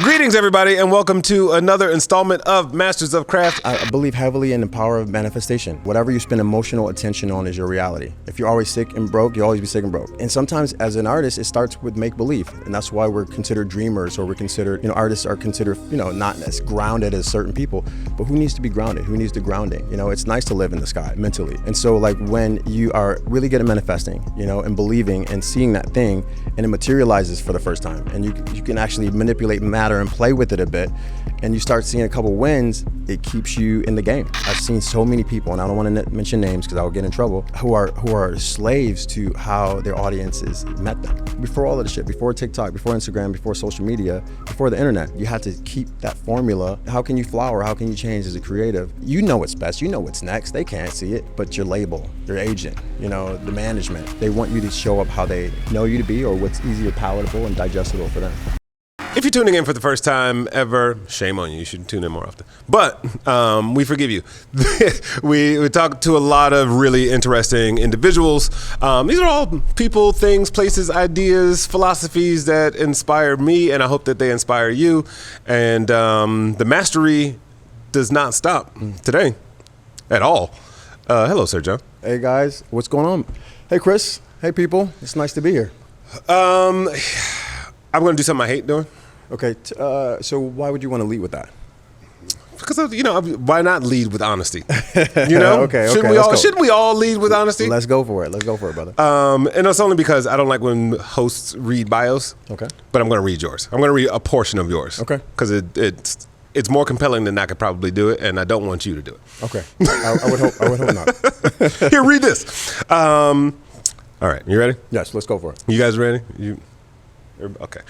Greetings, everybody, and welcome to another installment of Masters of Craft. I believe heavily in the power of manifestation. Whatever you spend emotional attention on is your reality. If you're always sick and broke, you'll always be sick and broke. And sometimes as an artist, it starts with make-believe. And that's why we're considered dreamers, or we're considered, artists are considered, not as grounded as certain people. But who needs to be grounded? Who needs the grounding? It's nice to live in the sky mentally. And so like when you are really good at manifesting, and believing and seeing that thing, and it materializes for the first time, and you can actually manipulate matter and play with it a bit, and you start seeing a couple wins, it keeps you in the game. I've seen so many people, and I don't want to mention names because I'll get in trouble, who are slaves to how their audiences met them. Before all of the shit, before TikTok, before Instagram, before social media, before the internet, you had to keep that formula. How can you flower? How can you change as a creative? You know what's best, you know what's next. They can't see it, but your label, your agent, the management, they want you to show up how they know you to be, or what's easier, palatable, and digestible for them. If you're tuning in for the first time ever, shame on you. You should tune in more often. But we forgive you. we talk to a lot of really interesting individuals. These are all people, things, places, ideas, philosophies that inspire me, and I hope that they inspire you. And the mastery does not stop today at all. Hello, Sir John. Hey, guys. What's going on? Hey, Chris. Hey, people. It's nice to be here. I'm going to do something I hate doing. Okay, so why would you want to lead with that? Because why not lead with honesty? Okay. Shouldn't we all lead with honesty? Let's go for it, brother. And it's only because I don't like when hosts read bios. Okay. But I'm going to read yours. I'm going to read a portion of yours. Okay. Because it's more compelling than I could probably do it, and I don't want you to do it. Okay. I would hope not. Here, read this. All right, you ready? Yes, let's go for it. You guys ready? Okay.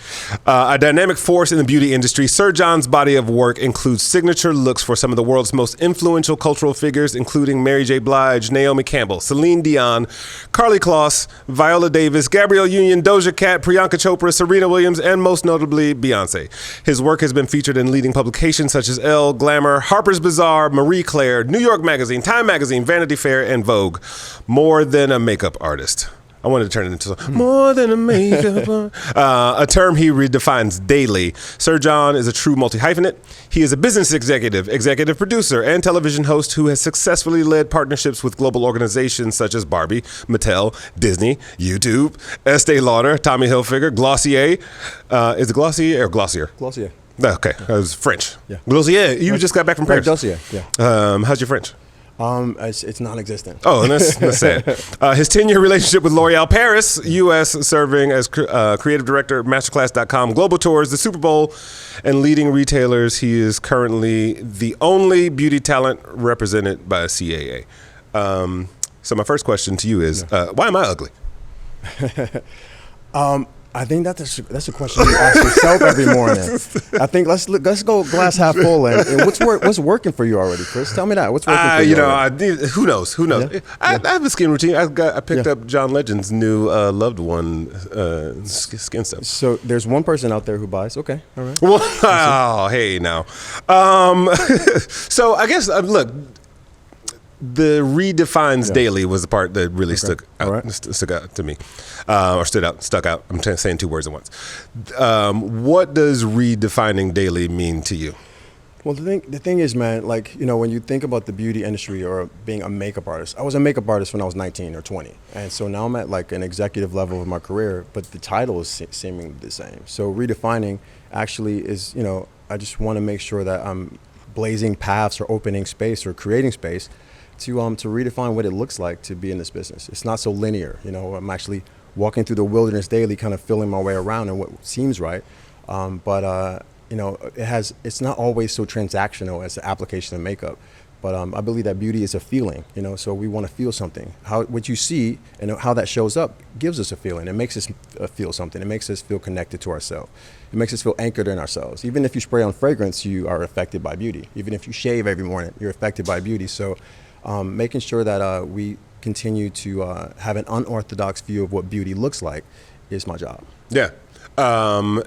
A dynamic force in the beauty industry, Sir John's body of work includes signature looks for some of the world's most influential cultural figures, including Mary J. Blige, Naomi Campbell, Celine Dion, Karlie Kloss, Viola Davis, Gabrielle Union, Doja Cat, Priyanka Chopra, Serena Williams, and most notably Beyonce. His work has been featured in leading publications such as Elle, Glamour, Harper's Bazaar, Marie Claire, New York Magazine, Time Magazine, Vanity Fair, and Vogue. More than a makeup artist. I wanted to turn it into more than a makeup. A term he redefines daily. Sir John is a true multi-hyphenate. He is a business executive, executive producer, and television host who has successfully led partnerships with global organizations such as Barbie, Mattel, Disney, YouTube, Estee Lauder, Tommy Hilfiger, Glossier. Is it Glossier or Glossier? Glossier. Okay, it was French. Yeah. Glossier. You just got back from Paris. Glossier, yeah. How's your French? It's non-existent. Oh, and that's sad. His 10-year relationship with L'Oreal Paris, U.S., serving as creative director of Masterclass.com, global tours, the Super Bowl, and leading retailers. He is currently the only beauty talent represented by CAA. So my first question to you is, why am I ugly? I think that's a question you ask yourself every morning. I think let's go glass half full. And what's working for you already, Chris? Tell me that. What's working for you? Who knows? Yeah. I have a skin routine. I picked up John Legend's new loved one skin stuff. So there's one person out there who buys. Okay, all right. Well, hey now. So I guess look. The redefines daily was the part that really stuck out to me, or stuck out. I'm saying two words at once. What does redefining daily mean to you? Well, the thing is, man, when you think about the beauty industry or being a makeup artist, I was a makeup artist when I was 19 or 20. And so now I'm at an executive level of my career, but the title is seemingly the same. So redefining actually is, I just want to make sure that I'm blazing paths or opening space or creating space to redefine what it looks like to be in this business. It's not so linear. I'm actually walking through the wilderness daily, kind of feeling my way around in what seems right. But it's not always so transactional as the application of makeup. But I believe that beauty is a feeling, so we want to feel something. What you see and how that shows up gives us a feeling. It makes us feel something. It makes us feel connected to ourselves. It makes us feel anchored in ourselves. Even if you spray on fragrance, you are affected by beauty. Even if you shave every morning, you're affected by beauty. So making sure that we continue to have an unorthodox view of what beauty looks like is my job. Yeah. To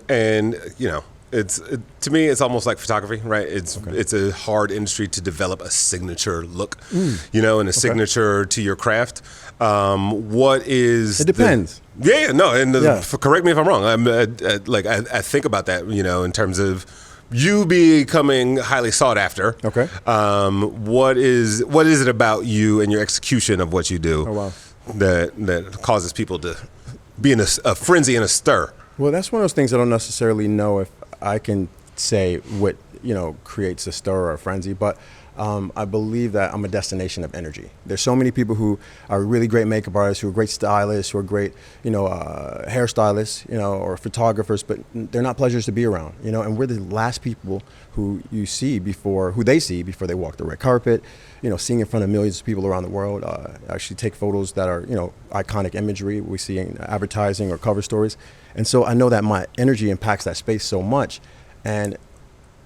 me, it's almost like photography, right? It's a hard industry to develop a signature look, and a signature to your craft. What is it depends. Yeah, no, and Yeah. correct me if I'm wrong. I think about that, in terms of you becoming highly sought after. Okay. What is it about you and your execution of what you do? Oh, wow. that causes people to be in a frenzy and a stir? Well, that's one of those things I don't necessarily know if I can say what, creates a stir or a frenzy, but I believe that I'm a destination of energy. There's so many people who are really great makeup artists, who are great stylists, who are great, hairstylists, or photographers, but they're not pleasures to be around, and we're the last people who they see before they walk the red carpet, seeing in front of millions of people around the world, actually take photos that are, iconic imagery we see in advertising or cover stories. And so I know that my energy impacts that space so much.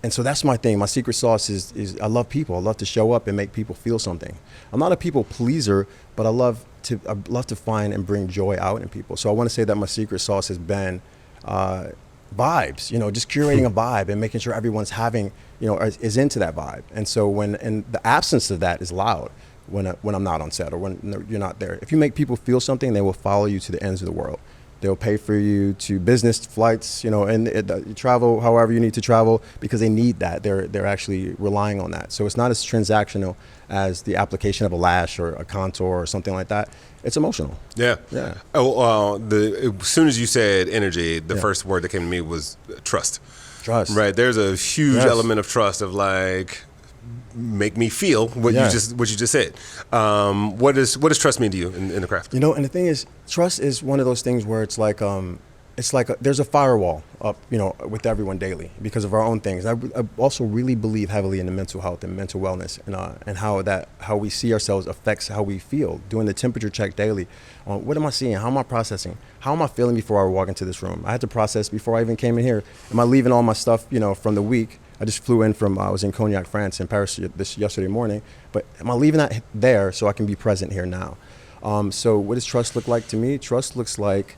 And so that's my thing. My secret sauce is I love people. I love to show up and make people feel something. I'm not a people pleaser, but I love to find and bring joy out in people. So I want to say that my secret sauce has been vibes, just curating a vibe and making sure everyone's having, is into that vibe. And so and the absence of that is loud when I'm not on set or when you're not there. If you make people feel something, they will follow you to the ends of the world. They'll pay for you to business flights, and travel however you need to travel because they need that. They're actually relying on that. So it's not as transactional as the application of a lash or a contour or something like that. It's emotional. Yeah. Yeah. Oh, as soon as you said energy, the first word that came to me was trust. Trust. Right. There's a huge Yes. element of trust of make me feel what you just said. What does trust mean to you in the craft? And the thing is, trust is one of those things where it's like there's a firewall up, with everyone daily because of our own things. I also really believe heavily in the mental health and mental wellness and how we see ourselves affects how we feel. Doing the temperature check daily on what am I seeing? How am I processing? How am I feeling before I walk into this room? I had to process before I even came in here. Am I leaving all my stuff, from the week? I just flew in I was in Cognac, France, in Paris yesterday morning. But am I leaving that there so I can be present here now? So what does trust look like to me? Trust looks like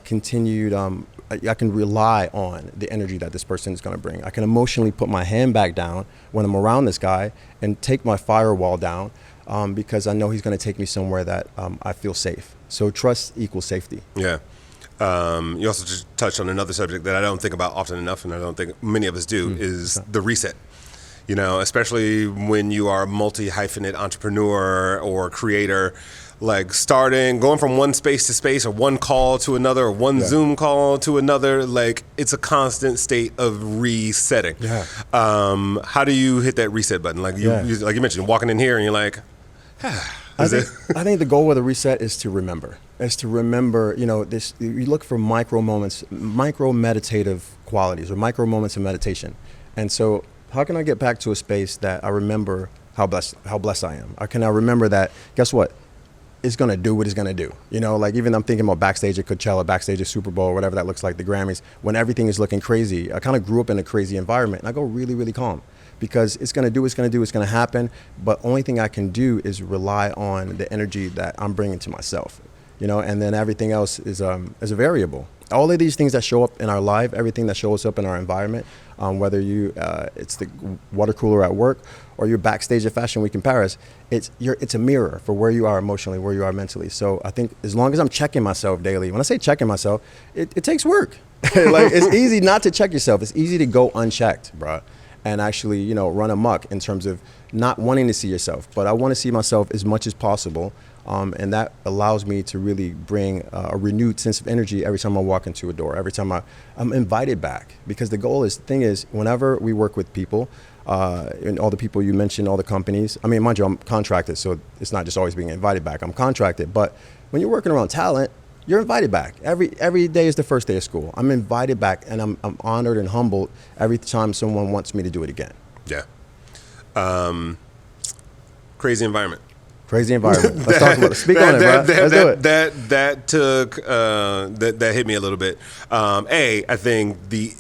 continued, I can rely on the energy that this person is going to bring. I can emotionally put my hand back down when I'm around this guy and take my firewall down because I know he's going to take me somewhere that I feel safe. So trust equals safety. Yeah. You also just touched on another subject that I don't think about often enough, and I don't think many of us do, is the reset. Especially when you are a multi-hyphenate entrepreneur or creator, going from one space to space or one call to another or one Zoom call to another, it's a constant state of resetting. Yeah. How do you hit that reset button? Like you mentioned, walking in here and you're like, I think the goal of the reset is to remember. This. You look for micro moments, micro meditative qualities, or micro moments of meditation. And so, how can I get back to a space that I remember how blessed I am? How can I remember that? Guess what? It's gonna do what it's gonna do. Even I'm thinking about backstage at Coachella, backstage at Super Bowl, whatever that looks like, the Grammys. When everything is looking crazy, I kind of grew up in a crazy environment, and I go really, really calm. Because it's going to happen. But only thing I can do is rely on the energy that I'm bringing to myself, and then everything else is a variable. All of these things that show up in our life, everything that shows up in our environment, whether it's the water cooler at work or you're backstage at Fashion Week in Paris, it's a mirror for where you are emotionally, where you are mentally. So I think as long as I'm checking myself daily, when I say checking myself, it takes work. It's easy not to check yourself. It's easy to go unchecked, bro. And actually, run amok in terms of not wanting to see yourself. But I want to see myself as much as possible. And that allows me to really bring a renewed sense of energy every time I walk into a door, every time I'm invited back. Because the thing is, whenever we work with people, and all the people you mentioned, all the companies, mind you, I'm contracted, so it's not just always being invited back. I'm contracted. But when you're working around talent, you're invited back. Every day is the first day of school. I'm invited back, and I'm honored and humbled every time someone wants me to do it again. Yeah. Crazy environment. Crazy environment. Let's talk about it. Speak on it, bro. Let's do it. That hit me a little bit. I think the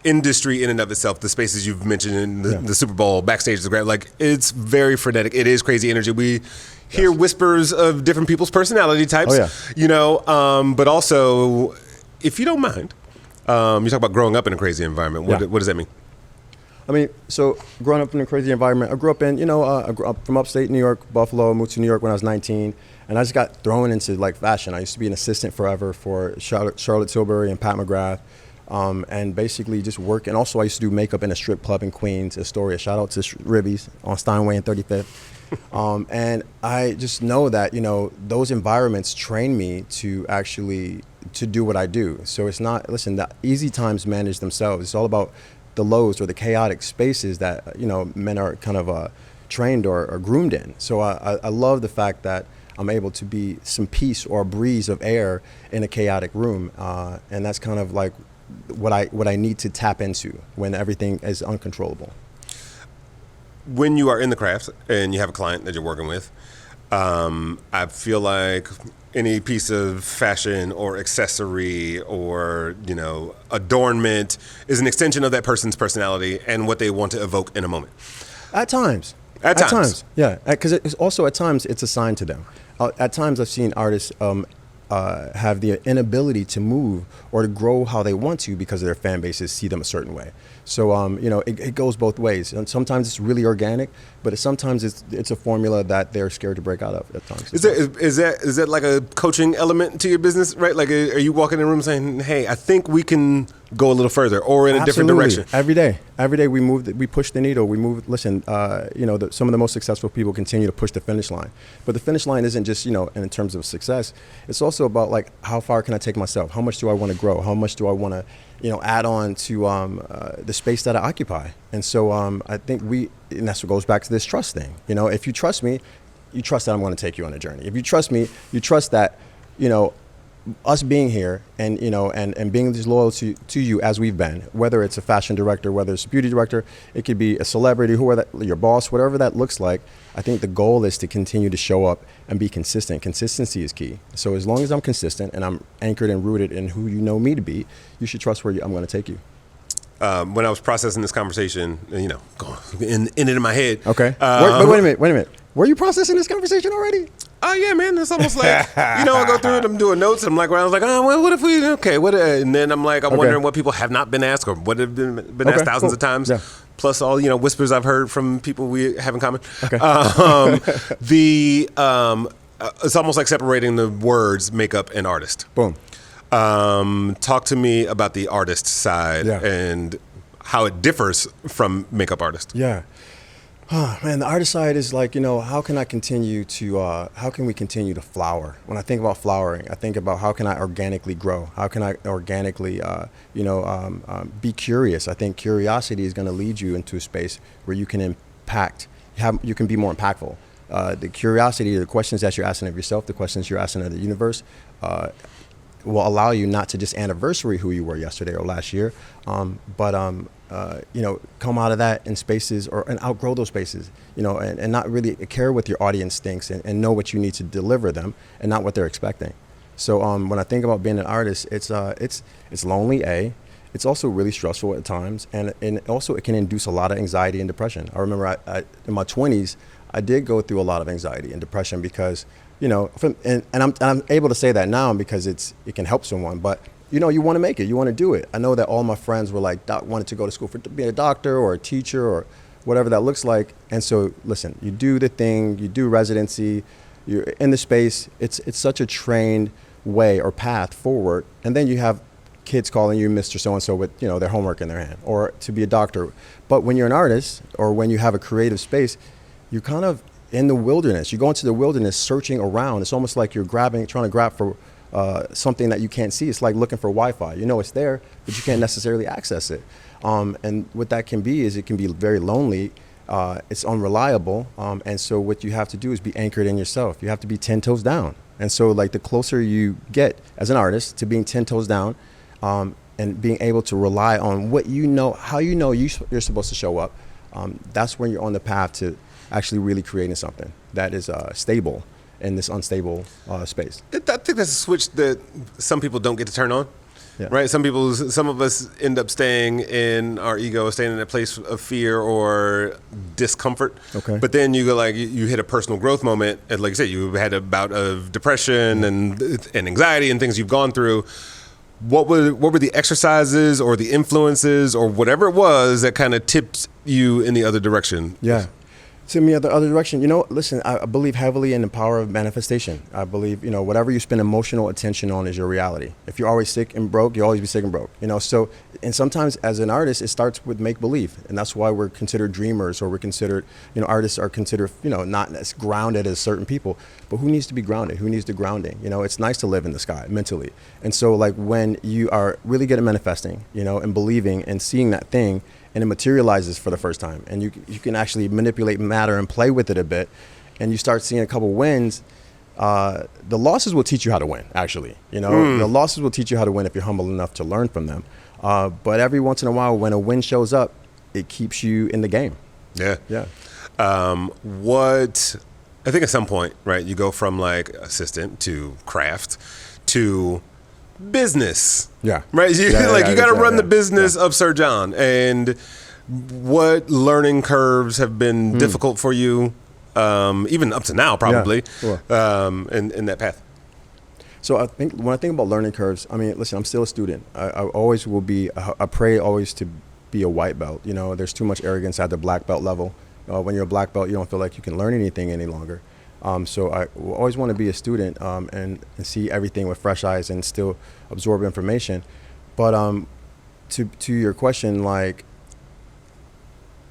industry in and of itself, the spaces you've mentioned in the Super Bowl, backstage, it's very frenetic. It is crazy energy. We hear whispers of different people's personality types, but also, if you don't mind, you talk about growing up in a crazy environment. What does that mean? I mean, so growing up in a crazy environment, I grew up in, I grew up from upstate New York, Buffalo, moved to New York when I was 19, and I just got thrown into like fashion. I used to be an assistant forever for Charlotte Tilbury and Pat McGrath, and basically just work. And also I used to do makeup in a strip club in Queens, Astoria. Shout out to Ribby's on Steinway and 35th. And I just know that, those environments train me to actually to do what I do. So it's not, listen, the easy times manage themselves. It's all about the lows or the chaotic spaces that, men are kind of trained or groomed in. So I love the fact that I'm able to be some peace or a breeze of air in a chaotic room. And that's kind of like what I need to tap into when everything is uncontrollable. When you are in the craft and you have a client that you're working with, I feel like any piece of fashion or accessory or, adornment is an extension of that person's personality and what they want to evoke in a moment. At times. At times, yeah. Because it's also at times it's assigned to them. At times I've seen artists have the inability to move or to grow how they want to because their fan bases see them a certain way. So, it goes both ways. And sometimes it's really organic, but sometimes it's a formula that they're scared to break out of at times. Is that like a coaching element to your business, right? Like, are you walking in a room saying, hey, I think we can go a little further or in a different direction? Every day we push the needle. We move. Listen, some of the most successful people continue to push the finish line, but the finish line isn't just, in terms of success. It's also about like, how far can I take myself? How much do I want to grow? How much do I want to, add on to the space that I occupy? And so I think and that's what goes back to this trust thing. If you trust me, you trust that I'm going to take you on a journey. If you trust me, you trust that, us being here and and being as loyal to you as we've been, whether it's a fashion director, whether it's a beauty director, it could be a celebrity, whoever your boss, whatever that looks like. I think the goal is to continue to show up and be consistent. Consistency is key. So as long as I'm consistent and I'm anchored and rooted in who you know me to be, you should trust where I'm going to take you. When I was processing this conversation, in it in my head. Okay. Wait a minute. Were you processing this conversation already? Oh yeah, man. It's almost like, I go through it. I'm doing notes. And I'm like, I was like, oh, well, what if we? Okay, what? And then I'm like, I'm wondering what people have not been asked or what have been asked thousands of times. Yeah. Plus all whispers I've heard from people we have in common. Okay. It's almost like separating the words makeup and artist. Boom. Talk to me about the artist side and how it differs from makeup artist. Yeah. Oh, man, the artist side is like, how can we continue to flower? When I think about flowering, I think about how can I organically grow? How can I organically, be curious? I think curiosity is going to lead you into a space where you can you can be more impactful. The curiosity, the questions that you're asking of yourself, the questions you're asking of the universe, will allow you not to just anniversary who you were yesterday or last year, but come out of that in spaces and outgrow those spaces, and not really care what your audience thinks and know what you need to deliver them and not what they're expecting. So when I think about being an artist, it's lonely. It's also really stressful at times, and also it can induce a lot of anxiety and depression. I remember in my 20s, I did go through a lot of anxiety and depression because, and I'm able to say that now because it can help someone, but you want to make it, you want to do it. I know that all my friends were like, wanted to go to school for being a doctor or a teacher or whatever that looks like. And so, listen, you do the thing, you do residency, you're in the space. It's such a trained way or path forward. And then you have kids calling you Mr. So-and-so with, their homework in their hand, or to be a doctor. But when you're an artist or when you have a creative space, you're kind of in the wilderness. You go into the wilderness searching around. It's almost like you're trying to grab for something that you can't see. It's like looking for Wi-Fi. It's there, but you can't necessarily access it. And what that can be is it can be very lonely. It's unreliable. And so what you have to do is be anchored in yourself. You have to be 10 toes down. And so like the closer you get as an artist to being 10 toes down, and being able to rely on what how you're supposed to show up, that's when you're on the path to actually really creating something that is stable in this unstable space. I think that's a switch that some people don't get to turn on. Yeah. Right? Some of us end up staying in our ego, staying in a place of fear or discomfort. Okay. But then you go you hit a personal growth moment, and like I said, you had a bout of depression and anxiety and things you've gone through. What were the exercises or the influences or whatever it was that kind of tipped you in the other direction? Yeah. To me, the other direction, listen, I believe heavily in the power of manifestation. I believe, whatever you spend emotional attention on is your reality. If you're always sick and broke, you'll always be sick and broke, so, and sometimes as an artist, it starts with make-believe. And that's why we're considered dreamers, or we're considered, artists are considered, not as grounded as certain people, but who needs to be grounded? Who needs the grounding? It's nice to live in the sky mentally. And so like when you are really good at manifesting, and believing and seeing that thing, and it materializes for the first time, and you can actually manipulate matter and play with it a bit, and you start seeing a couple wins. The losses will teach you how to win, actually. The losses will teach you how to win if you're humble enough to learn from them. But every once in a while, when a win shows up, it keeps you in the game. Yeah. Yeah. What I think at some point, right, you go from like assistant to craft to business. Yeah. Right. You got to run the business of Sir John. And what learning curves have been difficult for you, even up to now, probably, in that path? So when I think about learning curves, I mean, listen, I'm still a student. I always will be. I pray always to be a white belt. There's too much arrogance at the black belt level. When you're a black belt, you don't feel like you can learn anything any longer. So I always want to be a student and see everything with fresh eyes and still absorb information. But to your question, like,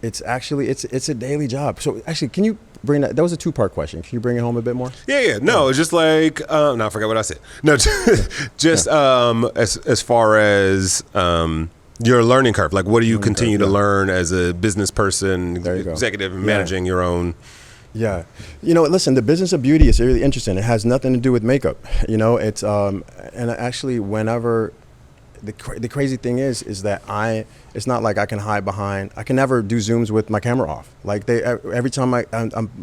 it's actually it's a daily job. So actually, can you bring that? That was a 2-part question. Can you bring it home a bit more? Yeah. No, it's just like no, I forgot what I said. No, just as far as your learning curve. Like, what do you continue to learn as a business person, executive, and managing your own? Yeah. Listen, the business of beauty is really interesting. It has nothing to do with makeup. It's, and actually whenever, the crazy thing is that it's not like I can hide behind, I can never do Zooms with my camera off. Like every time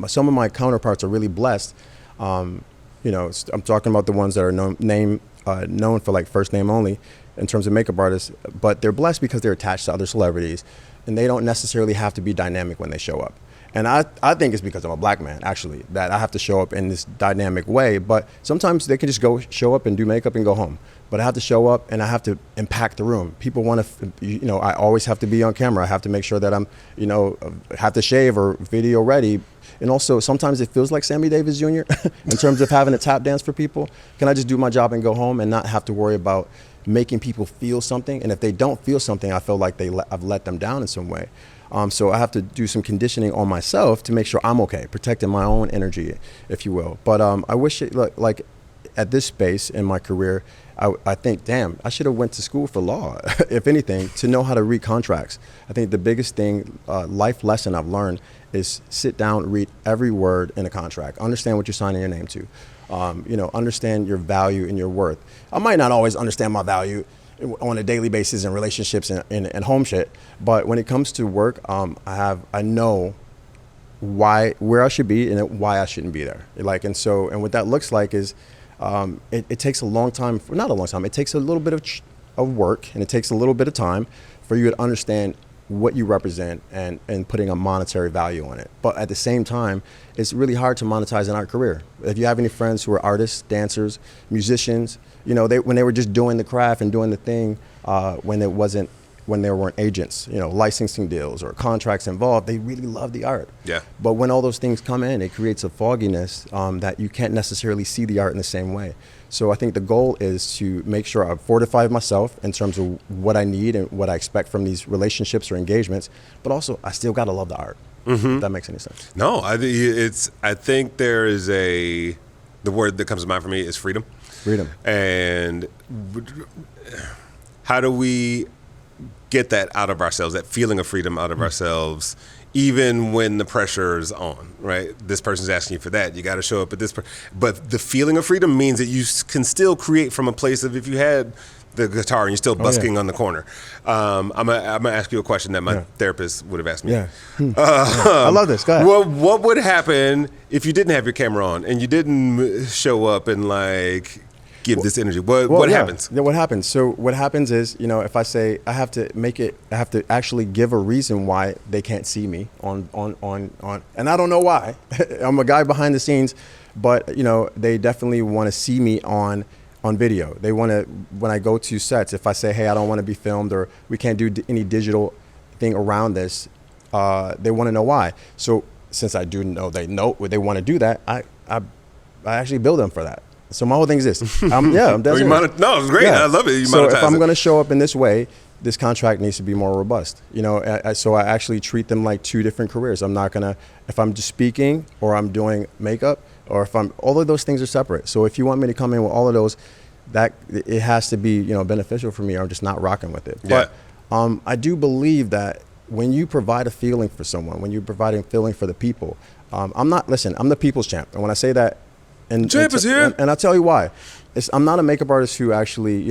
some of my counterparts are really blessed. I'm talking about the ones that are known for like first name only in terms of makeup artists, but they're blessed because they're attached to other celebrities and they don't necessarily have to be dynamic when they show up. And I think it's because I'm a black man, actually, that I have to show up in this dynamic way. But sometimes they can just show up and do makeup and go home. But I have to show up and I have to impact the room. People want to, I always have to be on camera. I have to make sure that I'm, have to shave or video ready. And also sometimes it feels like Sammy Davis Jr. in terms of having a tap dance for people. Can I just do my job and go home and not have to worry about making people feel something? And if they don't feel something, I feel like I've let them down in some way. So I have to do some conditioning on myself to make sure I'm okay, protecting my own energy, if you will. But I wish like at this space in my career, I think, damn, I should have went to school for law, if anything, to know how to read contracts. I think the biggest thing, life lesson I've learned is sit down, read every word in a contract, understand what you're signing your name to, understand your value and your worth. I might not always understand my value on a daily basis in relationships and home shit, but when it comes to work, I know where I should be and why I shouldn't be there. And what that looks like is it takes a long time, not a long time, it takes a little bit of work and it takes a little bit of time for you to understand what you represent and putting a monetary value on it. But at the same time, it's really hard to monetize an art career. If you have any friends who are artists, dancers, musicians, when they were just doing the craft and doing the thing, when there weren't agents, licensing deals or contracts involved, they really love the art. Yeah. But when all those things come in, it creates a fogginess that you can't necessarily see the art in the same way. So I think the goal is to make sure I've fortified myself in terms of what I need and what I expect from these relationships or engagements, but also I still got to love the art. Mm-hmm. If that makes any sense. No, I think there is the word that comes to mind for me is freedom. Freedom. And how do we get that out of ourselves, that feeling of freedom out of ourselves, even when the pressure is on, right? This person's asking you for that. You got to show up at this. But the feeling of freedom means that you can still create from a place of, if you had the guitar and you're still busking on the corner. I'm gonna ask you a question that my therapist would have asked me. Yeah. I love this. Go ahead. Well, what would happen if you didn't have your camera on and you didn't show up and give this energy? What happens? Yeah, what happens? So what happens is, if I say I have to actually give a reason why they can't see me on, and I don't know why. I'm a guy behind the scenes, but they definitely want to see me on video. They want to, when I go to sets, if I say, hey, I don't want to be filmed or we can't do any digital thing around this, they want to know why. So since I do know they want to do that, I actually bill them for that. So my whole thing is this. I'm dead serious. No, it's great. Yeah. I love it. So if I'm going to show up in this way, this contract needs to be more robust. So I actually treat them like two different careers. I'm not going to, if I'm just speaking or I'm doing makeup or if all of those things are separate. So if you want me to come in with all of those, that it has to be, beneficial for me, or I'm just not rocking with it. Yeah. But I do believe that when you provide a feeling for someone, when you're providing a feeling for the people, I'm the people's champ. And when I say that, champ is here. And I'll tell you why. I'm not a makeup artist who actually,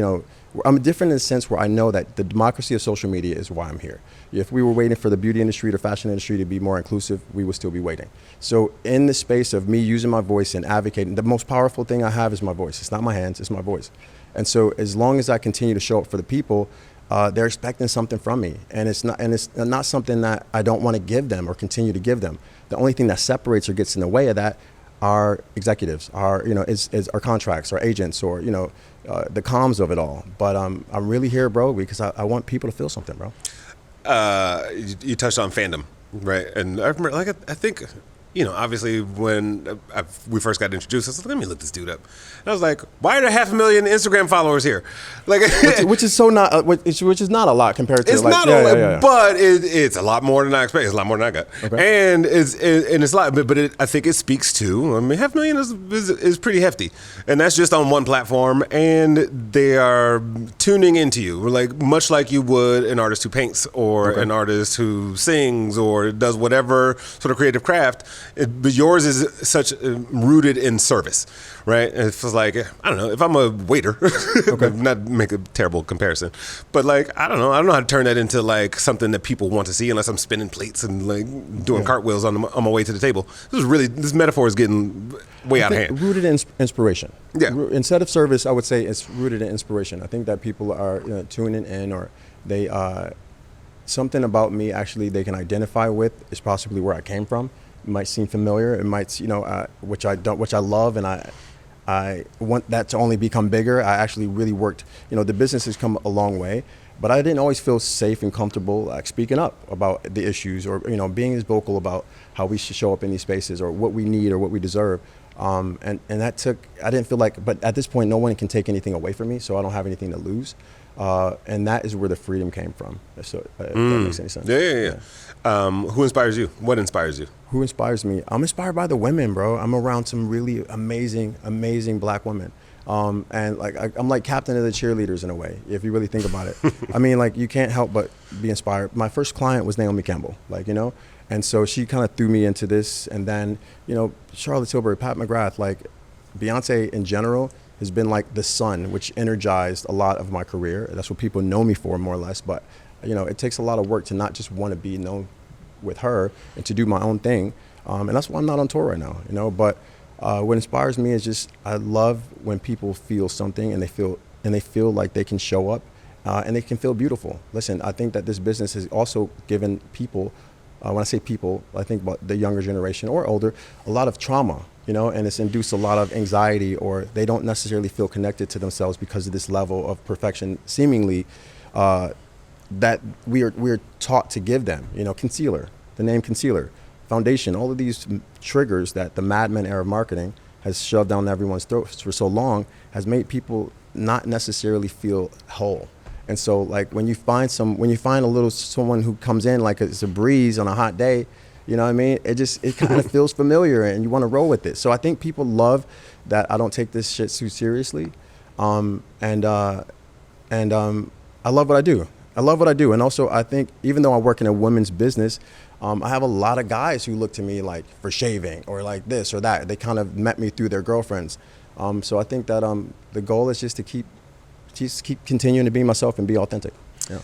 I'm different in the sense where I know that the democracy of social media is why I'm here. If we were waiting for the beauty industry or fashion industry to be more inclusive, we would still be waiting. So in the space of me using my voice and advocating, the most powerful thing I have is my voice. It's not my hands, it's my voice. And so as long as I continue to show up for the people, they're expecting something from me. And it's not something that I don't want to give them or continue to give them. The only thing that separates or gets in the way of that are executives, is our contracts, our agents, or the comms of it all. But I'm really here, bro, because I want people to feel something, bro. You touched on fandom, right? And I remember, I think, obviously when we first got introduced, I was like, let me look this dude up. And I was like, why are there 500,000 Instagram followers here? Which is not a lot compared to. It's not a lot, but it's a lot more than I expected. It's a lot more than I got, okay. And it's a lot. But I think it speaks to. I mean, 500,000 is pretty hefty, and that's just on one platform. And they are tuning into you, much like you would an artist who paints or an artist who sings or does whatever sort of creative craft. But yours is such rooted in service, right? It's like, I don't know, if I'm a waiter, not make a terrible comparison, but I don't know how to turn that into something that people want to see unless I'm spinning plates and doing cartwheels on my way to the table. This metaphor is getting way out of hand. Rooted in inspiration. Yeah. Instead of service, I would say it's rooted in inspiration. I think that people are tuning in, or they something about me actually they can identify with is possibly where I came from. It might seem familiar. It might, which I love, and I want that to only become bigger. I actually really worked. The business has come a long way, but I didn't always feel safe and comfortable speaking up about the issues, or being as vocal about how we should show up in these spaces, or what we need or what we deserve. And that took. I didn't feel like, but at this point, no one can take anything away from me, so I don't have anything to lose. And that is where the freedom came from. So if that makes any sense. Yeah. Who inspires you? What inspires you? Who inspires me? I'm inspired by the women, bro. I'm around some really amazing black women. And I'm like captain of the cheerleaders in a way, if you really think about it. I mean, you can't help but be inspired. My first client was Naomi Campbell, and so she kind of threw me into this. And then, Charlotte Tilbury, Pat McGrath, Beyonce in general has been like the sun, which energized a lot of my career. That's what people know me for, more or less. But, it takes a lot of work to not just want to be known with her and to do my own thing. And that's why I'm not on tour right now, But what inspires me is just, I love when people feel something and they feel like they can show up and they can feel beautiful. Listen, I think that this business has also given people, when I say people, I think about the younger generation or older, a lot of trauma. And it's induced a lot of anxiety, or they don't necessarily feel connected to themselves because of this level of perfection, seemingly, that we're taught to give them. Concealer, the name concealer, foundation, all of these triggers that the Mad Men era of marketing has shoved down everyone's throats for so long has made people not necessarily feel whole. And so, when you find someone who comes in like it's a breeze on a hot day, you know what I mean? It kind of feels familiar, and you want to roll with it. So I think people love that I don't take this shit too seriously, and I love what I do. And also I think even though I work in a women's business, I have a lot of guys who look to me for shaving or this or that. They kind of met me through their girlfriends. So I think that the goal is just to keep continuing to be myself and be authentic. Yeah.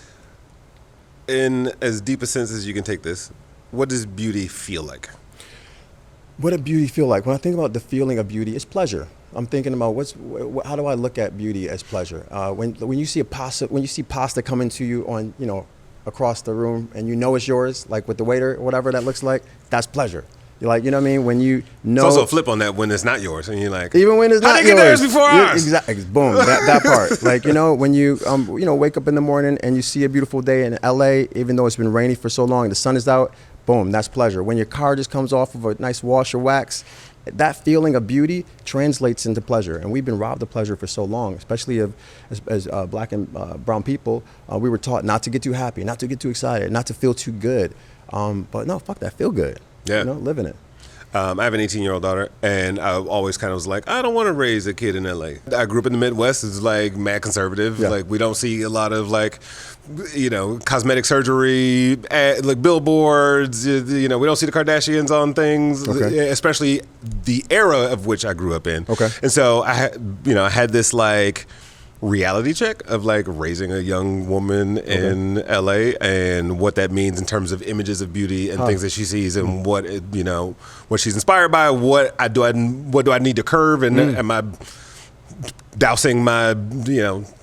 In as deep a sense as you can take this, what does beauty feel like? What does beauty feel like? When I think about the feeling of beauty, it's pleasure. I'm thinking about how do I look at beauty as pleasure? When you see pasta coming to you on across the room and it's yours, with the waiter or whatever that looks like, that's pleasure. Like, you know what I mean? When you know. It's also a flip on that when it's not yours, and you're like, even when it's how not they get yours. theirs before ours? Exactly. Boom. That part. Like, you know, when you wake up in the morning and you see a beautiful day in LA, even though it's been rainy for so long, the sun is out. Boom. That's pleasure. When your car just comes off of a nice wash or wax, that feeling of beauty translates into pleasure. And we've been robbed of pleasure for so long, especially as black and brown people. We were taught not to get too happy, not to get too excited, not to feel too good. But no, fuck that. Feel good. Yeah. You know, live in it. I have an 18-year-old daughter, and I always kind of was like, I don't want to raise a kid in LA. I grew up in the Midwest. It's like mad conservative. Yeah. Like we don't see a lot of like, you know, cosmetic surgery, like billboards. You know, we don't see the Kardashians on things, especially the era of which I grew up in. Okay. And so I had this like reality check of like raising a young woman in LA and what that means in terms of images of beauty and things that she sees and what she's inspired by. What do I need to curve, and am I dousing my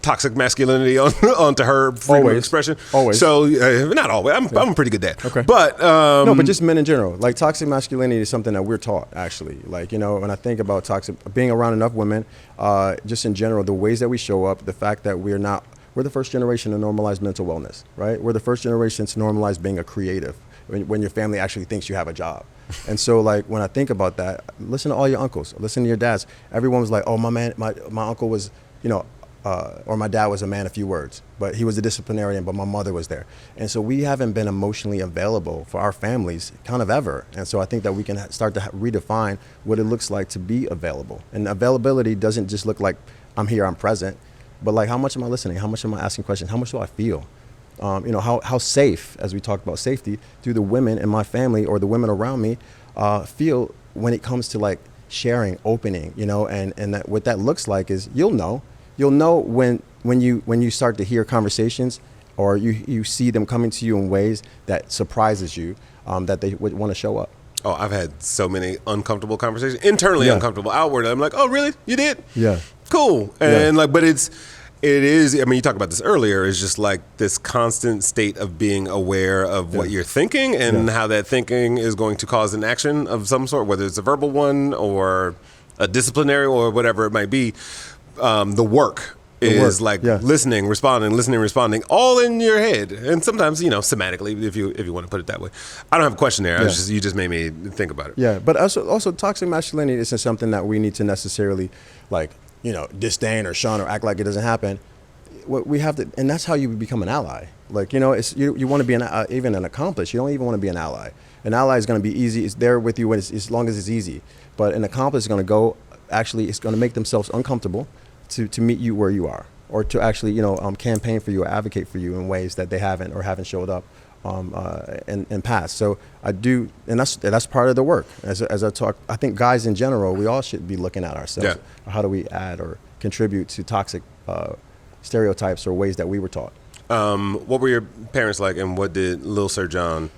toxic masculinity onto her freedom of expression? Always. So not always. I'm a pretty good dad. Okay. But no, but just men in general. Like toxic masculinity is something that we're taught actually. Like, you know, when I think about being around enough women, just in general, the ways that we show up, the fact that we're the first generation to normalize mental wellness, right? We're the first generation to normalize being a creative when your family actually thinks you have a job. And so, like, when I think about that, listen to all your uncles, listen to your dads. Everyone was like, oh, my uncle was, or my dad was a man of few words, but he was a disciplinarian, but my mother was there. And so we haven't been emotionally available for our families kind of ever. And so I think that we can start to redefine what it looks like to be available. And availability doesn't just look like I'm here, I'm present, but like, how much am I listening? How much am I asking questions? How much do I feel? How safe, as we talked about safety, do the women in my family or the women around me feel when it comes to like sharing, opening, and that what that looks like is you'll know when you start to hear conversations or you see them coming to you in ways that surprises you, that they would want to show up. Oh, I've had so many uncomfortable conversations, internally uncomfortable, outward. I'm like, oh, really? You did? Yeah. Cool. And but it is, I mean, you talked about this earlier, it's just like this constant state of being aware of what you're thinking and how that thinking is going to cause an action of some sort, whether it's a verbal one or a disciplinary or whatever it might be. The work is listening, responding, all in your head. And sometimes, semantically, if you want to put it that way. I don't have a question there. You just made me think about it. Yeah, but also toxic masculinity isn't something that we need to necessarily disdain or shun or act like it doesn't happen. What we have to, and that's how you become an ally. Like, it's you want to be even an accomplice. You don't even want to be an ally. An ally is going to be easy. It's there with you when as long as it's easy. But an accomplice is going to go. Actually, it's going to make themselves uncomfortable to meet you where you are, or to actually campaign for you or advocate for you in ways that they haven't showed up in past. So I do, and that's part of the work. As I talk, I think guys in general, we all should be looking at ourselves. Yeah. How do we add or contribute to toxic stereotypes or ways that we were taught? What were your parents like, and what did Lil Sir John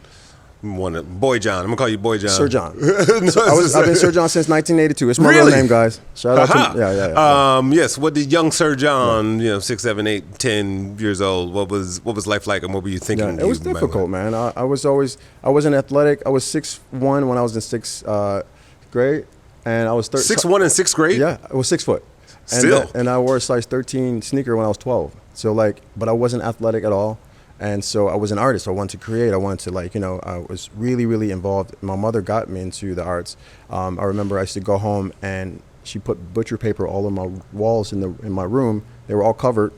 Boy John? I'm gonna call you Boy John. Sir John. I've been Sir John since 1982. It's my real name, guys. Shout out to yeah. Yes. What did young Sir John, 6, 7, 8, 10 years old? What was life like, and what were you thinking? Yeah, it was difficult, man. I wasn't athletic. I was 6'1" when I was in sixth grade, and I was 6'1" in sixth grade. Yeah, I was 6 foot. And I wore a size 13 sneaker when I was 12. So but I wasn't athletic at all. And so I was an artist. I wanted to create. I wanted to I was really, really involved. My mother got me into the arts. I remember I used to go home and she put butcher paper all on my walls in my room. They were all covered.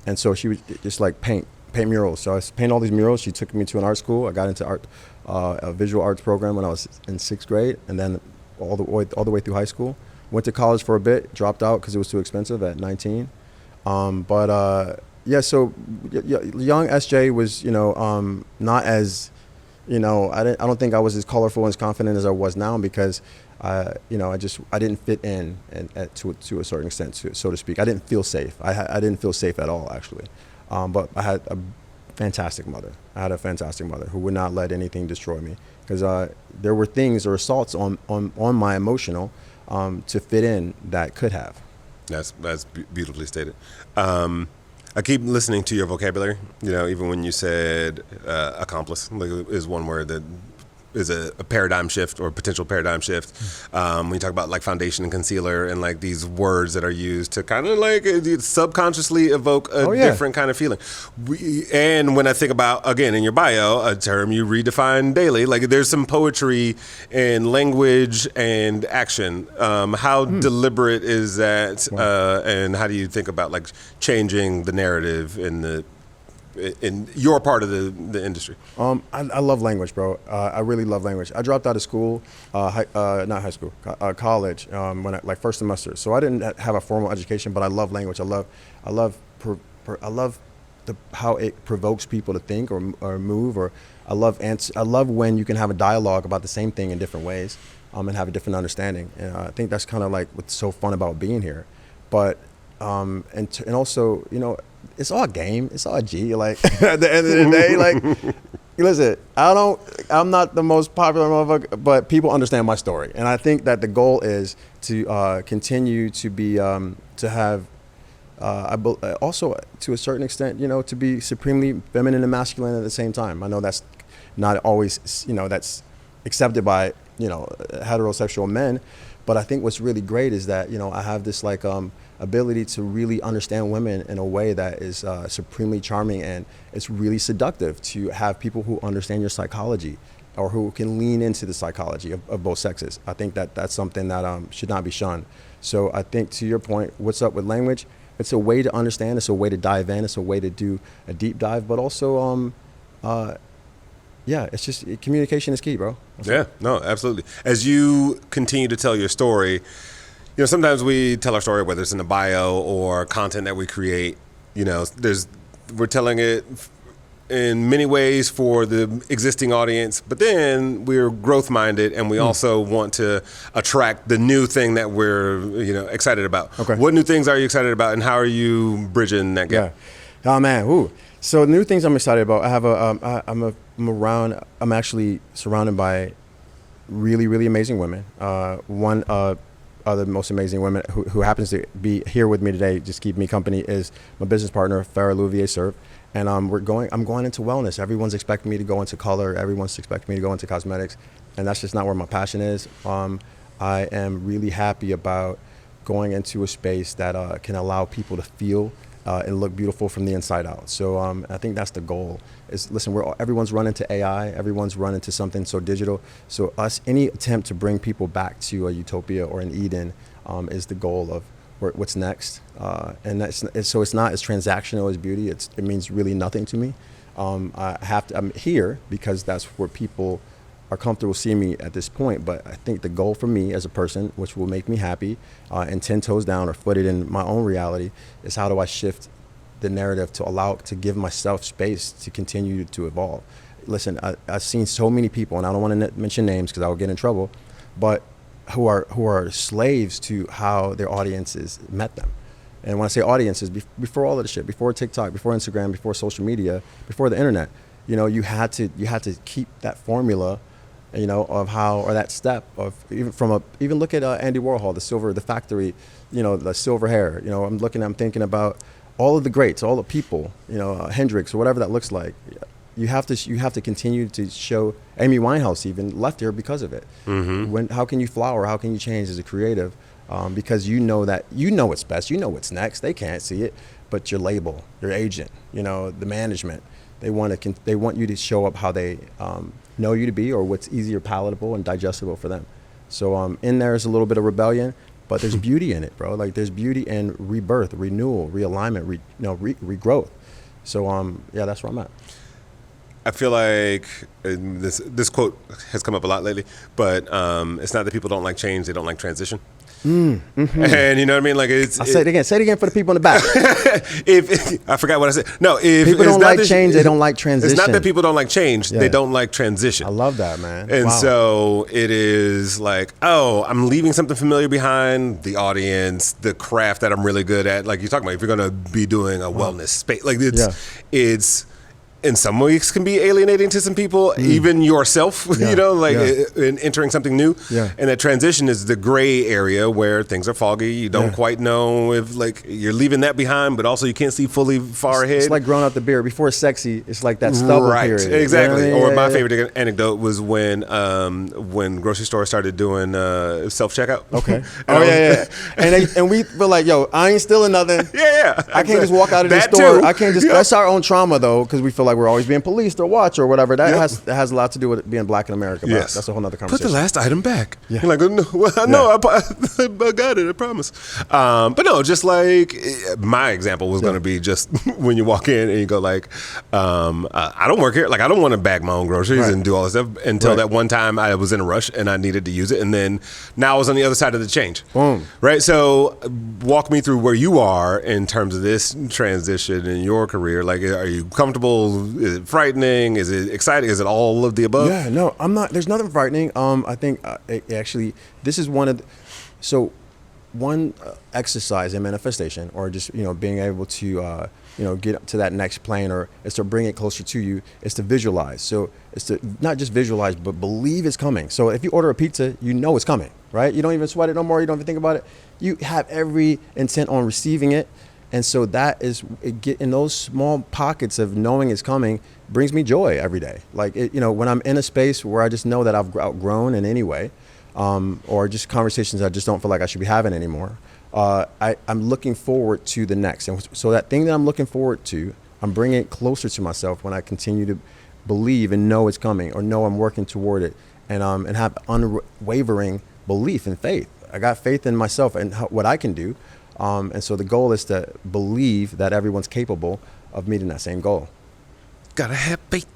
And so she would just paint murals. So I painted all these murals. She took me to an art school. I got into art, a visual arts program when I was in 6th grade, and then all the way through high school. Went to college for a bit, dropped out because it was too expensive at 19. Yeah, so young SJ was, not as, I don't think I was as colorful and as confident as I was now because, I didn't fit in to a certain extent, so to speak. I didn't feel safe. I didn't feel safe at all, actually. But I had a fantastic mother. Who would not let anything destroy me because there were things or assaults on my emotional to fit in that could have. That's beautifully stated. I keep listening to your vocabulary, even when you said accomplice, is one word that a paradigm shift or potential paradigm shift. When you talk about like foundation and concealer and like these words that are used to kind of like subconsciously evoke a different kind of feeling. And when I think about, again, in your bio, a term you redefine daily, like there's some poetry and language and action. How deliberate is that? And how do you think about like changing the narrative in your part of the industry? I love language, bro. I really love language. I dropped out of school, college, when I, like first semester. So I didn't have a formal education, but I love language. I love how it provokes people to think or move. Or I love when you can have a dialogue about the same thing in different ways, and have a different understanding. And I think that's kind of like what's so fun about being here. But and also, you know, it's all game. It's all G. Like at the end of the day, like, listen, I'm not the most popular motherfucker, but people understand my story. And I think that the goal is to continue to be, to have, also to a certain extent, you know, to be supremely feminine and masculine at the same time. I know that's not always, you know, that's accepted by, you know, heterosexual men. But I think what's really great is that, you know, I have this like ability to really understand women in a way that is supremely charming, and it's really seductive to have people who understand your psychology or who can lean into the psychology of both sexes. I think that that's something that should not be shunned. So I think, to your point, what's up with language? It's a way to understand. It's a way to dive in. It's a way to do a deep dive. But also, yeah, it's just communication is key, bro. Yeah, no, absolutely. As you continue to tell your story, you know, sometimes we tell our story, whether it's in the bio or content that we create, you know, we're telling it in many ways for the existing audience, but then we're growth minded and we also want to attract the new thing that we're, you know, excited about. Okay. What new things are you excited about, and how are you bridging that gap? Yeah. Oh man, ooh. So new things I'm excited about. I have I'm actually surrounded by really, really amazing women. One of the most amazing women who happens to be here with me today, just keep me company, is my business partner, Farah Louvier-Serve. And I'm going into wellness. Everyone's expecting me to go into color. Everyone's expecting me to go into cosmetics. And that's just not where my passion is. I am really happy about going into a space that can allow people to feel and look beautiful from the inside out. So I think that's the goal. Is listen, everyone's running to AI. Everyone's running to something so digital. So any attempt to bring people back to a utopia or an Eden is the goal of what's next. And so it's not as transactional as beauty. It means really nothing to me. I'm here because that's where people are comfortable seeing me at this point. But I think the goal for me as a person, which will make me happy, and 10 toes down or footed in my own reality, is how do I shift the narrative to give myself space to continue to evolve. Listen, I've seen so many people, and I don't want to mention names because I will get in trouble, but who are slaves to how their audiences met them. And when I say audiences, before all of the shit, before TikTok, before Instagram, before social media, before the internet, you know, you had to keep that formula, you know, of how, or that step of even look at Andy Warhol, the factory, you know, the silver hair. You know, I'm thinking about all of the greats, all the people, you know, Hendrix or whatever that looks like. You have to continue to show. Amy Winehouse even left here because of it. Mm-hmm. How can you flower? How can you change as a creative? Because you know what's best. You know what's next. They can't see it, but your label, your agent, you know, the management, they want you to show up how they know you to be, or what's easier, palatable, and digestible for them. So in there is a little bit of rebellion, but there's beauty in it, bro. Like there's beauty in rebirth, renewal, realignment, regrowth. So yeah, that's where I'm at. I feel like this quote has come up a lot lately, but it's not that people don't like change; they don't like transition. Mm-hmm. And you know what I mean? Like say it again. Say it again for the people in the back. if I forgot what I said. No, if people don't like change, they don't like transition. It's not that people don't like change; they don't like transition. I love that, man. And wow. So it is like, oh, I'm leaving something familiar behind, the audience, the craft that I'm really good at. Like you're talking about, if you're going to be doing a wellness space, like it's in some weeks can be alienating to some people, even yourself, you know, like in entering something new. Yeah. And that transition is the gray area where things are foggy. You don't quite know if like you're leaving that behind, but also you can't see fully far ahead. It's like growing out the beard. Before it's sexy, it's like that stubble period. Exactly. You know what I mean? Or my favorite anecdote was when grocery stores started doing self-checkout. Okay. And we feel like, yo, I ain't stealing nothing. I can't just walk out of the store. Too. I can't just, that's our own trauma though, because we feel like we're always being policed or watched or whatever. That has a lot to do with being black in America. But that's a whole nother conversation. Put the last item back. You're like, no, I got it, I promise. But no, just like my example was going to be just when you walk in and you go like, I don't work here. Like I don't want to bag my own groceries and do all this stuff until that one time I was in a rush and I needed to use it. And then now I was on the other side of the change. Boom. Right. So walk me through where you are in terms of this transition in your career. Like, are you comfortable? Is it frightening? Is it exciting? Is it all of the above? Yeah, no, I'm not. There's nothing frightening. I think actually this is one of one exercise in manifestation, or just being able to get to that next plane, or is to bring it closer to you, is to visualize. So it's to not just visualize, but believe it's coming. So if you order a pizza, you know it's coming, right? You don't even sweat it no more. You don't even think about it. You have every intent on receiving it. And so that is, in those small pockets of knowing it's coming brings me joy every day. Like, when I'm in a space where I just know that I've outgrown in any way, or just conversations I just don't feel like I should be having anymore, I'm looking forward to the next. And so that thing that I'm looking forward to, I'm bringing it closer to myself when I continue to believe and know it's coming, or know I'm working toward it, and have unwavering belief and faith. I got faith in myself and what I can do. And so the goal is to believe that everyone's capable of meeting that same goal. Gotta have faith.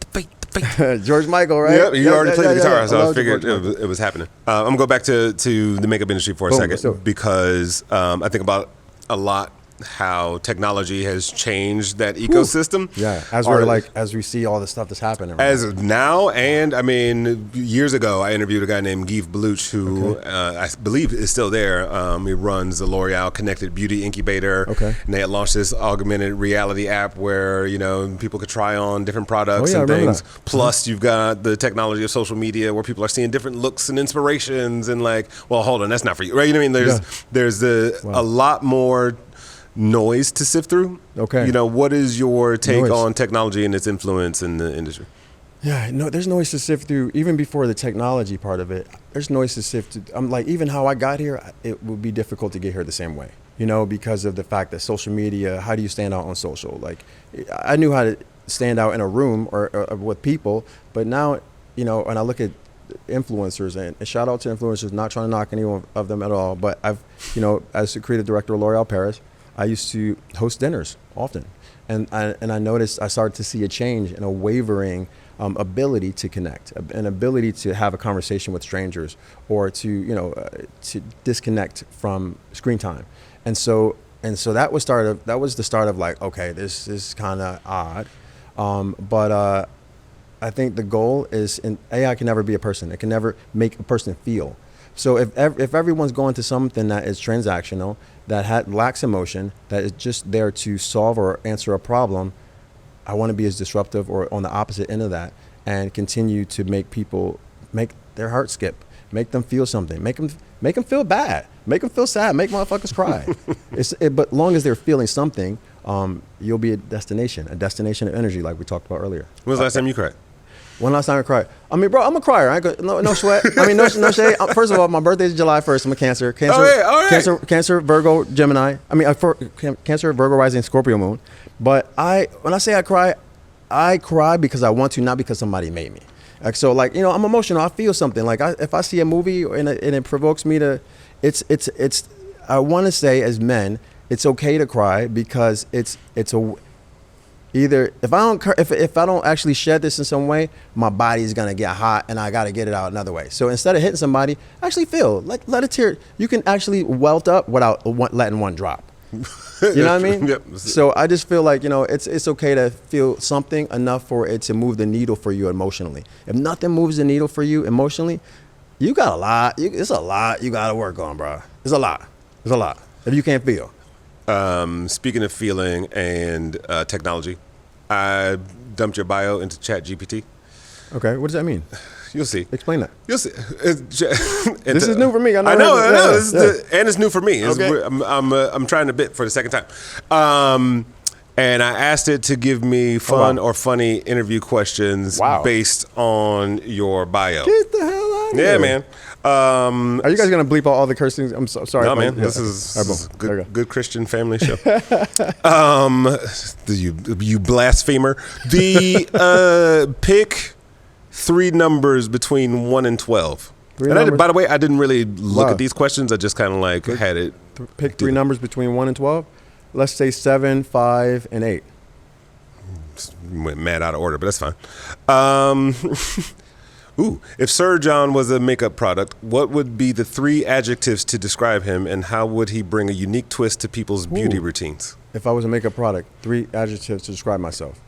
George Michael, right? Yep, you already played the guitar, so I figured it was happening. I'm gonna go back to the makeup industry for a second, because I think about a lot how technology has changed that ecosystem. Yeah, as we see all the stuff that's happening. Right as of now, and I mean, years ago, I interviewed a guy named Guy Beluch, who I believe is still there. He runs the L'Oreal Connected Beauty Incubator. Okay. And they had launched this augmented reality app where, people could try on different products and things. Plus, you've got the technology of social media where people are seeing different looks and inspirations, and like, well, hold on, that's not for you, right? You know what I mean? There's a lot more noise to sift through. Okay. What is your take on technology and its influence in the industry? Yeah, no, there's noise to sift through. Even before the technology part of it, there's noise to sift through. I'm like, even how I got here, it would be difficult to get here the same way, because of the fact that social media, how do you stand out on social? Like, I knew how to stand out in a room or with people, but now, and I look at influencers, and shout out to influencers, not trying to knock any of them at all, but I've, as the creative director of L'Oreal Paris, I used to host dinners often, and I noticed I started to see a change in a wavering ability to connect, an ability to have a conversation with strangers, or to to disconnect from screen time, and so that was the start of like, okay, this is kind of odd, but I think the goal is, AI can never be a person. It can never make a person feel. So if everyone's going to something that is transactional, that lacks emotion, that is just there to solve or answer a problem, I want to be as disruptive or on the opposite end of that, and continue to make people, make their heart skip, make them feel something, make them feel bad, make them feel sad, make motherfuckers cry. But long as they're feeling something, you'll be a destination of energy, like we talked about earlier. When was the last time you cried? When last time I cried? I mean, bro, I'm a crier. No sweat. I mean, no shade. First of all, my birthday's July 1st. I'm a Cancer. Cancer, Virgo, Gemini. I mean, Cancer, Virgo rising, Scorpio moon. But when I say I cry because I want to, not because somebody made me. Like, so, like, I'm emotional. I feel something. Like, if I see a movie and it provokes me to, I want to say, as men, it's okay to cry, because it's a. Either if I don't actually shed this in some way, my body's gonna get hot and I gotta get it out another way. So instead of hitting somebody, actually feel, like, let a tear. You can actually welt up without letting one drop. You know what I mean? Yep. So I just feel like, it's okay to feel something enough for it to move the needle for you emotionally. If nothing moves the needle for you emotionally, you got a lot. It's a lot you gotta work on, bro. It's a lot. If you can't feel. Speaking of feeling and technology, I dumped your bio into ChatGPT? Okay, what does that mean? You'll see. Explain that. You'll see. This is new for me. I know. And it's new for me. Okay. I'm trying to bit for the second time. And I asked it to give me fun or funny interview questions based on your bio. Get the hell out of here. Yeah, man. Are you guys going to bleep out all the cursing? I'm sorry. No, man. This is good Christian family show. You blasphemer. Pick 3 numbers between 1 and 12. By the way, I didn't really look at these questions. I just kind of like had it. Pick 3 numbers between 1 and 12. Let's say 7, 5, and 8. Went mad out of order, but that's fine. If Sir John was a makeup product, what would be the 3 adjectives to describe him, and how would he bring a unique twist to people's beauty routines? If I was a makeup product, 3 adjectives to describe myself.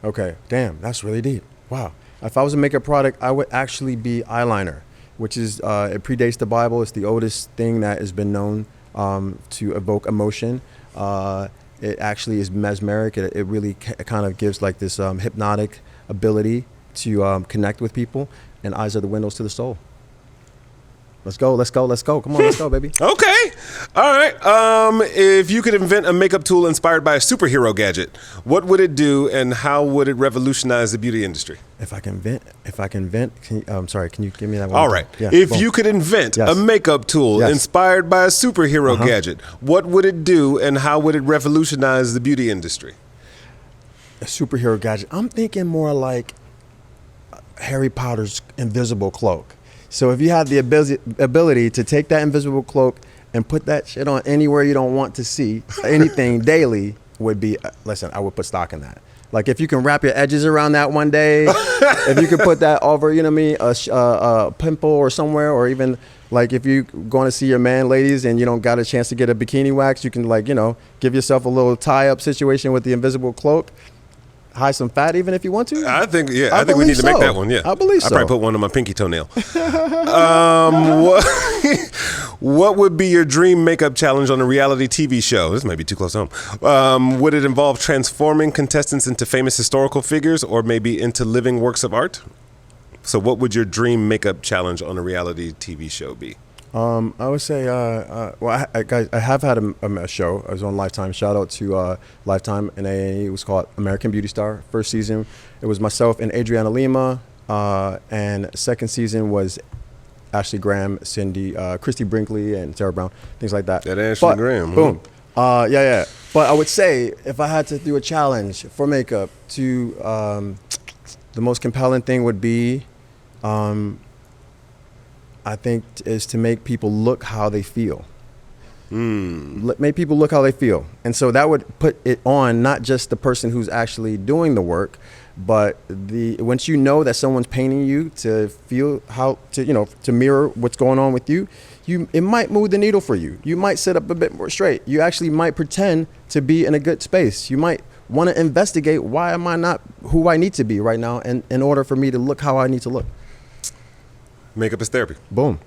Okay, damn, that's really deep. Wow. If I was a makeup product, I would actually be eyeliner, which is, it predates the Bible. It's the oldest thing that has been known to evoke emotion. It actually is mesmeric. It really kind of gives like this hypnotic ability to connect with people, and eyes are the windows to the soul. Let's go. Come on, let's go, baby. Okay. All right. If you could invent a makeup tool inspired by a superhero gadget, what would it do, and how would it revolutionize the beauty industry? If I can invent, can you give me that one? All right. Yeah, if you could invent a makeup tool inspired by a superhero gadget, what would it do, and how would it revolutionize the beauty industry? A superhero gadget. I'm thinking more like Harry Potter's invisible cloak. So if you had the ability to take that invisible cloak and put that shit on anywhere you don't want to see anything daily, would be, listen, I would put stock in that. Like if you can wrap your edges around that one day, if you could put that over, you know what I mean, a pimple or somewhere, or even like if you're going to see your man, ladies, and you don't got a chance to get a bikini wax, you can like, you know, give yourself a little tie-up situation with the invisible cloak. Hide some fat even if you want to? I think we need to make that one, yeah. I believe so. I'd probably put one on my pinky toenail. What would be your dream makeup challenge on a reality TV show? This might be too close to home. Would it involve transforming contestants into famous historical figures, or maybe into living works of art? So what would your dream makeup challenge on a reality TV show be? I would say, I have had a show. I was on Lifetime. Shout out to Lifetime and A&E. It was called American Beauty Star. First season, it was myself and Adriana Lima. And second season was Ashley Graham, Cindy, Christy Brinkley, and Sarah Brown, things like that. That Ashley Graham. Boom. Yeah. But I would say if I had to do a challenge for makeup, the most compelling thing would be, I think, is to make people look how they feel. Make people look how they feel. And so that would put it on not just the person who's actually doing the work, but once you know that someone's painting you to feel how to mirror what's going on with you, it might move the needle for you. You might sit up a bit more straight. You actually might pretend to be in a good space. You might want to investigate, why am I not who I need to be right now, and in order for me to look how I need to look. Makeup is therapy. Boom.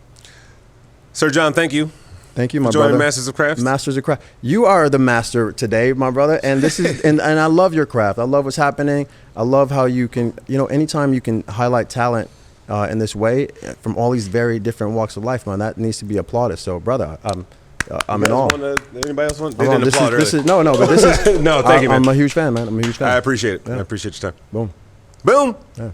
Sir John, thank you. Thank you, my brother. Joining Masters of Crafts. Masters of Craft. You are the master today, my brother. And this is and I love your craft. I love what's happening. I love how you can, anytime you can highlight talent in this way from all these very different walks of life, man, that needs to be applauded. So, brother, I'm in awe. Anybody else want? They didn't applaud earlier. But this is no, thank you, man. I'm a huge fan, man. I'm a huge fan. I appreciate it. Yeah. I appreciate your time. Boom. Boom. Yeah.